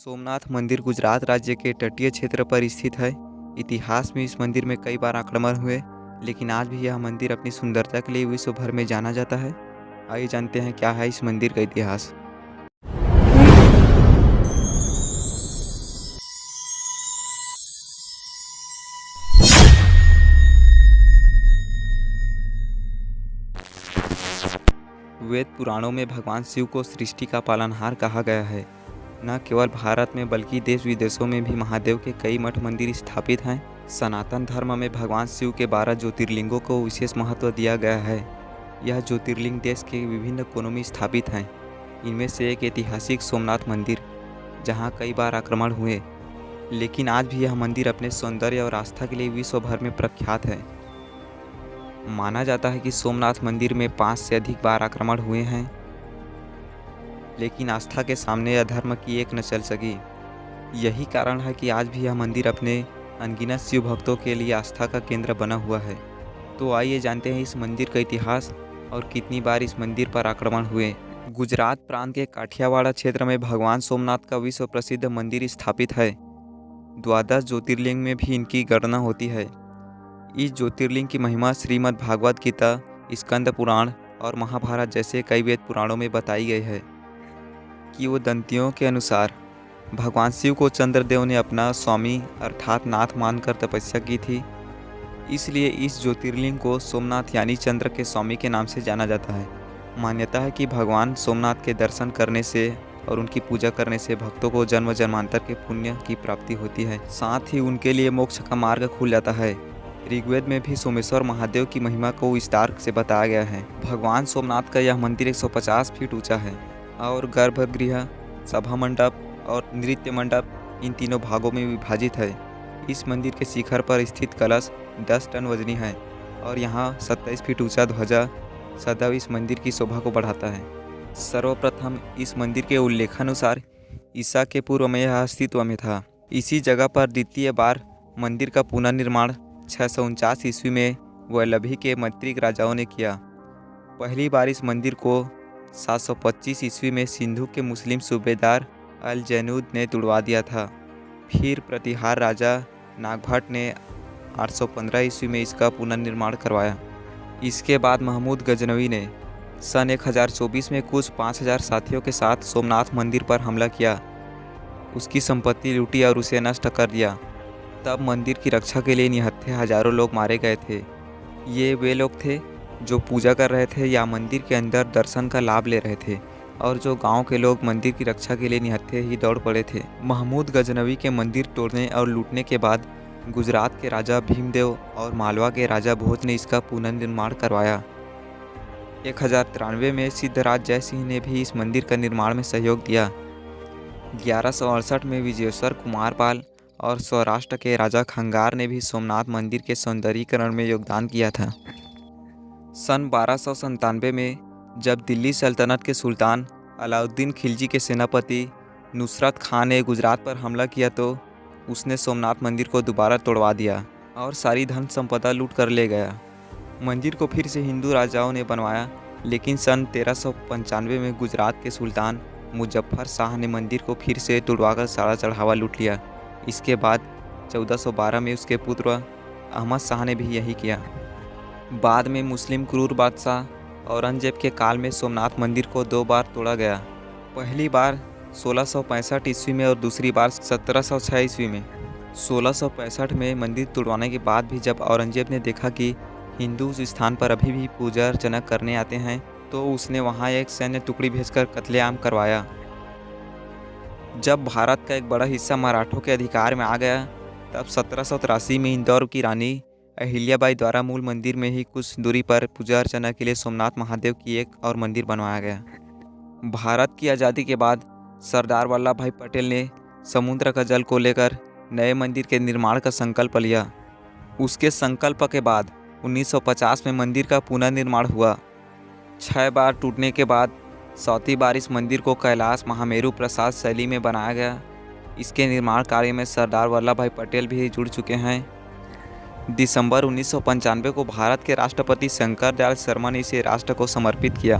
सोमनाथ मंदिर गुजरात राज्य के तटीय क्षेत्र पर स्थित है। इतिहास में इस मंदिर में कई बार आक्रमण हुए, लेकिन आज भी यह मंदिर अपनी सुंदरता के लिए विश्व भर में जाना जाता है। आइए जानते हैं क्या है इस मंदिर का इतिहास। वेद पुराणों में भगवान शिव को सृष्टि का पालनहार कहा गया है। न केवल भारत में बल्कि देश विदेशों में भी महादेव के कई मठ मंदिर स्थापित हैं। सनातन धर्म में भगवान शिव के 12 ज्योतिर्लिंगों को विशेष महत्व दिया गया है। यह ज्योतिर्लिंग देश के विभिन्न कोनों में स्थापित हैं। इनमें से एक ऐतिहासिक सोमनाथ मंदिर, जहां कई बार आक्रमण हुए, लेकिन आज भी यह मंदिर अपने सौंदर्य और आस्था के लिए विश्व भर में प्रख्यात है। माना जाता है कि सोमनाथ मंदिर में 5 से अधिक बार आक्रमण हुए हैं, लेकिन आस्था के सामने अधर्म की एक न चल सकी। यही कारण है कि आज भी यह मंदिर अपने अनगिनत शिव भक्तों के लिए आस्था का केंद्र बना हुआ है। तो आइए जानते हैं इस मंदिर का इतिहास और कितनी बार इस मंदिर पर आक्रमण हुए। गुजरात प्रांत के काठियावाड़ क्षेत्र में भगवान सोमनाथ का विश्व प्रसिद्ध मंदिर स्थापित है। 12 ज्योतिर्लिंग में भी इनकी गणना होती है। इस ज्योतिर्लिंग की महिमा श्रीमद् भागवत गीता, स्कंद पुराण और महाभारत जैसे कई वेद पुराणों में बताई गई है। किंवदंतियों के अनुसार भगवान शिव को चंद्रदेव ने अपना स्वामी अर्थात नाथ मानकर तपस्या की थी। इसलिए इस ज्योतिर्लिंग को सोमनाथ यानी चंद्र के स्वामी के नाम से जाना जाता है। मान्यता है कि भगवान सोमनाथ के दर्शन करने से और उनकी पूजा करने से भक्तों को जन्म जन्मांतर के पुण्य की प्राप्ति होती है, साथ ही उनके लिए मोक्ष का मार्ग खुल जाता है। ऋग्वेद में भी सोमेश्वर महादेव की महिमा को विस्तार से बताया गया है। भगवान सोमनाथ का यह मंदिर 150 फीट ऊंचा है और गर्भगृह, सभा मंडप और नृत्य मंडप इन तीनों भागों में विभाजित है। इस मंदिर के शिखर पर स्थित कलश 10 टन वजनी है और यहाँ 27 फीट ऊंचा ध्वजा सदैव इस मंदिर की शोभा को बढ़ाता है। सर्वप्रथम इस मंदिर के उल्लेखानुसार ईसा के पूर्व में यह अस्तित्व में था। इसी जगह पर द्वितीय बार मंदिर का पुनर्निर्माण 649 ईस्वी में वल्लभी के मैत्रिक राजाओं ने किया। पहली बार इस मंदिर को 725 ईस्वी में सिंधु के मुस्लिम सूबेदार अल जैनुद ने तुड़वा दिया था। फिर प्रतिहार राजा नागभट्ट ने 815 ईस्वी में इसका पुनर्निर्माण करवाया। इसके बाद महमूद गजनवी ने सन 1024 में कुछ 5000 साथियों के साथ सोमनाथ मंदिर पर हमला किया, उसकी संपत्ति लूटी और उसे नष्ट कर दिया। तब मंदिर की रक्षा के लिए निहत्थे हजारों लोग मारे गए थे। ये वे लोग थे जो पूजा कर रहे थे या मंदिर के अंदर दर्शन का लाभ ले रहे थे, और जो गांव के लोग मंदिर की रक्षा के लिए निहत्थे ही दौड़ पड़े थे। महमूद गजनवी के मंदिर तोड़ने और लूटने के बाद गुजरात के राजा भीमदेव और मालवा के राजा भोज ने इसका पुनर्निर्माण करवाया। 1093 में सिद्धराज जयसिंह ने भी इस मंदिर का निर्माण में सहयोग दिया। 1168 में विजयेश्वर कुमारपाल और सौराष्ट्र के राजा खंगार ने भी सोमनाथ मंदिर के सौंदर्यीकरण में योगदान किया था। सन 1297 में जब दिल्ली सल्तनत के सुल्तान अलाउद्दीन खिलजी के सेनापति नुसरत खान ने गुजरात पर हमला किया तो उसने सोमनाथ मंदिर को दोबारा तोड़वा दिया और सारी धन संपदा लूट कर ले गया। मंदिर को फिर से हिंदू राजाओं ने बनवाया, लेकिन सन 1395 में गुजरात के सुल्तान मुजफ्फर शाह ने मंदिर को फिर से तुड़वाकर सारा चढ़ावा लूट लिया। इसके बाद 1412 में उसके पुत्र अहमद शाह ने भी यही किया। बाद में मुस्लिम क्रूर बादशाह औरंगजेब के काल में सोमनाथ मंदिर को 2 बार तोड़ा गया। पहली बार 1665 ईस्वी में और दूसरी बार 1706 ईस्वी में। 1665 में मंदिर तोड़वाने के बाद भी जब औरंगजेब ने देखा कि हिंदू उस स्थान पर अभी भी पूजा अर्चना करने आते हैं, तो उसने वहां एक सैन्य टुकड़ी भेजकर कत्लेआम करवाया। जब भारत का एक बड़ा हिस्सा मराठों के अधिकार में आ गया, तब 1783 में इंदौर की रानी अहिल्याबाई द्वारा मूल मंदिर में ही कुछ दूरी पर पूजा अर्चना के लिए सोमनाथ महादेव की एक और मंदिर बनवाया गया। भारत की आज़ादी के बाद सरदार वल्लभ भाई पटेल ने समुद्र का जल को लेकर नए मंदिर के निर्माण का संकल्प लिया। उसके संकल्प के बाद 1950 में मंदिर का पुनर्निर्माण हुआ। 6 बार टूटने के बाद 7वीं बार इस मंदिर को कैलाश महामेरु प्रसाद शैली में बनाया गया। इसके निर्माण कार्य में सरदार वल्लभ भाई पटेल भी जुड़ चुके हैं। दिसंबर 1995 को भारत के राष्ट्रपति शंकर दयाल शर्मा ने इसे राष्ट्र को समर्पित किया।